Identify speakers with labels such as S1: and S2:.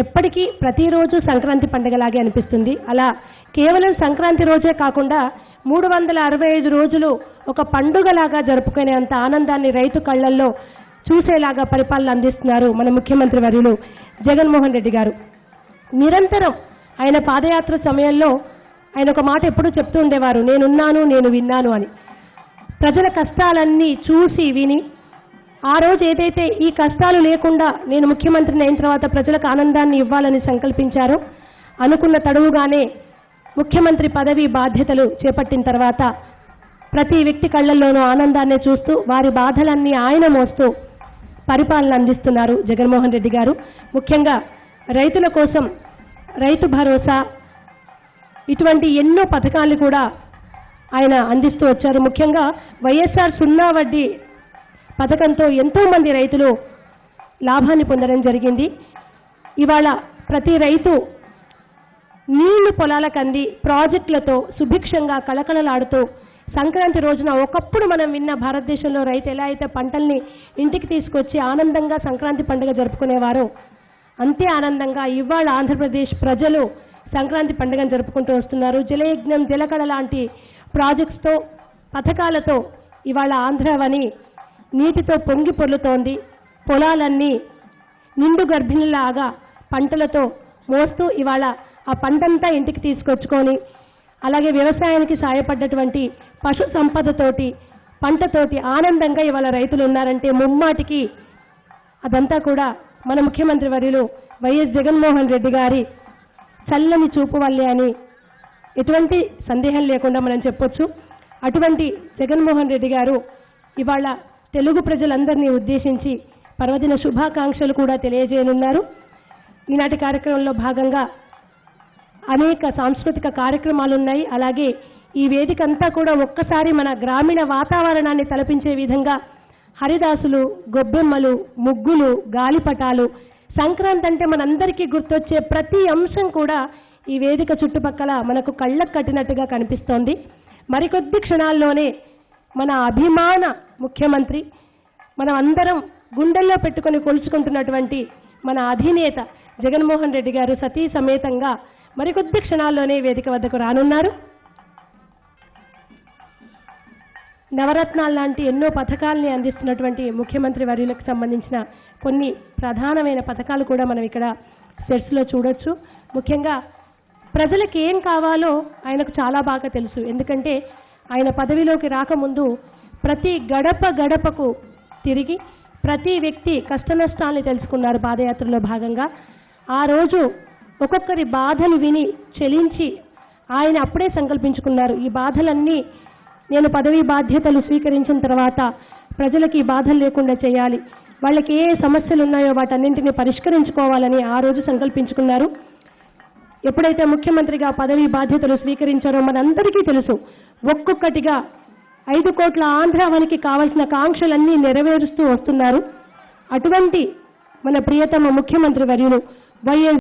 S1: ఎప్పటికీ ప్రతిరోజు సంక్రాంతి పండుగలాగే అనిపిస్తుంది. అలా కేవలం సంక్రాంతి రోజే కాకుండా 365 రోజులు ఒక పండుగలాగా జరుపుకునేంత ఆనందాన్ని రైతు కళ్ళల్లో చూసేలాగా పరిపాలన అందిస్తున్నారు మన ముఖ్యమంత్రి వర్యులు జగన్మోహన్ రెడ్డి గారు. నిరంతరం ఆయన పాదయాత్ర సమయంలో ఆయన ఒక మాట ఎప్పుడూ చెప్తూ ఉండేవారు, నేనున్నాను, నేను విన్నాను అని. ప్రజల కష్టాలన్నీ చూసి విని ఆ రోజు ఏదైతే ఈ కష్టాలు లేకుండా నేను ముఖ్యమంత్రిని అయిన తర్వాత ప్రజలకు ఆనందాన్ని ఇవ్వాలని సంకల్పించారో అనుకున్న తడువుగానే ముఖ్యమంత్రి పదవి బాధ్యతలు చేపట్టిన తర్వాత ప్రతి వ్యక్తి కళ్ళల్లోనూ ఆనందాన్ని చూస్తూ వారి బాధలన్నీ ఆయన మోస్తూ పరిపాలన అందిస్తున్నారు జగన్మోహన్ రెడ్డి గారు. ముఖ్యంగా రైతుల కోసం రైతు భరోసా ఇటువంటి ఎన్నో పథకాలు కూడా ఆయన అందిస్తూ వచ్చారు. ముఖ్యంగా వైఎస్ఆర్ 0 వడ్డీ పథకంతో ఎంతోమంది రైతులు లాభాన్ని పొందడం జరిగింది. ఇవాళ ప్రతి రైతు నీళ్లు పొలాలకు అంది ప్రాజెక్టులతో సుభిక్షంగా కళకళలాడుతూ సంక్రాంతి రోజున ఒకప్పుడు మనం విన్న భారతదేశంలో రైతు ఎలా అయితే పంటల్ని ఇంటికి తీసుకొచ్చి ఆనందంగా సంక్రాంతి పండుగ జరుపుకునేవారో అంతే ఆనందంగా ఇవాళ ఆంధ్రప్రదేశ్ ప్రజలు సంక్రాంతి పండుగను జరుపుకుంటూ వస్తున్నారు. జలయజ్ఞం, జలకళ లాంటి ప్రాజెక్ట్స్తో పథకాలతో ఇవాళ ఆంధ్రవని నీటితో పొంగి పొర్లుతోంది. పొలాలన్నీ నిండు గర్భిణిలాగా పంటలతో మోస్తూ ఇవాళ ఆ పంటంతా ఇంటికి తీసుకొచ్చుకొని అలాగే వ్యవసాయానికి సాయపడ్డటువంటి పశు సంపదతోటి పంటతోటి ఆనందంగా ఇవాళ రైతులు ఉన్నారంటే ముమ్మాటికి అదంతా కూడా మన ముఖ్యమంత్రి వర్యులు వైఎస్ జగన్మోహన్ రెడ్డి గారి చల్లని చూపు వల్లే అని ఎటువంటి సందేహం లేకుండా మనం చెప్పొచ్చు. అటువంటి జగన్మోహన్ రెడ్డి గారు ఇవాళ తెలుగు ప్రజలందరినీ ఉద్దేశించి పర్వదిన శుభాకాంక్షలు కూడా తెలియజేయనున్నారు. ఈనాటి కార్యక్రమంలో భాగంగా అనేక సాంస్కృతిక కార్యక్రమాలు ఉన్నాయి. అలాగే ఈ వేదిక అంతా కూడా ఒక్కసారి మన గ్రామీణ వాతావరణాన్ని తలపించే విధంగా హరిదాసులు, గొబ్బెమ్మలు, ముగ్గులు, గాలిపటాలు, సంక్రాంతి అంటే మనందరికీ గుర్తొచ్చే ప్రతి అంశం కూడా ఈ వేదిక చుట్టుపక్కల మనకు కళ్ళకు కట్టినట్టుగా కనిపిస్తోంది. మరికొద్ది క్షణాల్లోనే మన అభిమాన ముఖ్యమంత్రి, మనం అందరం గుండెల్లో పెట్టుకొని కొలుచుకుంటున్నటువంటి మన అధినేత జగన్మోహన్ రెడ్డి గారు సతీ సమేతంగా మరికొద్ది క్షణాల్లోనే వేదిక వద్దకు రానున్నారు. నవరత్నాలు లాంటి ఎన్నో పథకాలని అందిస్తున్నటువంటి ముఖ్యమంత్రి వర్యులకు సంబంధించిన కొన్ని ప్రధానమైన పథకాలు కూడా మనం ఇక్కడ సెట్స్లో చూడొచ్చు. ముఖ్యంగా ప్రజలకు ఏం కావాలో ఆయనకు చాలా బాగా తెలుసు. ఎందుకంటే ఆయన పదవిలోకి రాకముందు ప్రతి గడప గడపకు తిరిగి ప్రతి వ్యక్తి కష్టనష్టాలని తెలుసుకున్నారు పాదయాత్రలో భాగంగా. ఆ రోజు ఒక్కొక్కరి బాధలు విని చెలించి ఆయన అప్పుడే సంకల్పించుకున్నారు, ఈ బాధలన్నీ నేను పదవి బాధ్యతలు స్వీకరించిన తర్వాత ప్రజలకి ఈ బాధలు లేకుండా చేయాలి, వాళ్ళకి ఏ సమస్యలు ఉన్నాయో వాటన్నింటినీ పరిష్కరించుకోవాలని ఆ రోజు సంకల్పించుకున్నారు. ఎప్పుడైతే ముఖ్యమంత్రిగా పదవి బాధ్యతలు స్వీకరించారో మనందరికీ తెలుసు, ఒక్కొక్కటిగా 5 కోట్ల ఆంధ్రావనికి కావాల్సిన కాంక్షలన్నీ నెరవేరుస్తూ వస్తున్నారు. అటువంటి మన ప్రియతమ ముఖ్యమంత్రి వర్యులు వైఎస్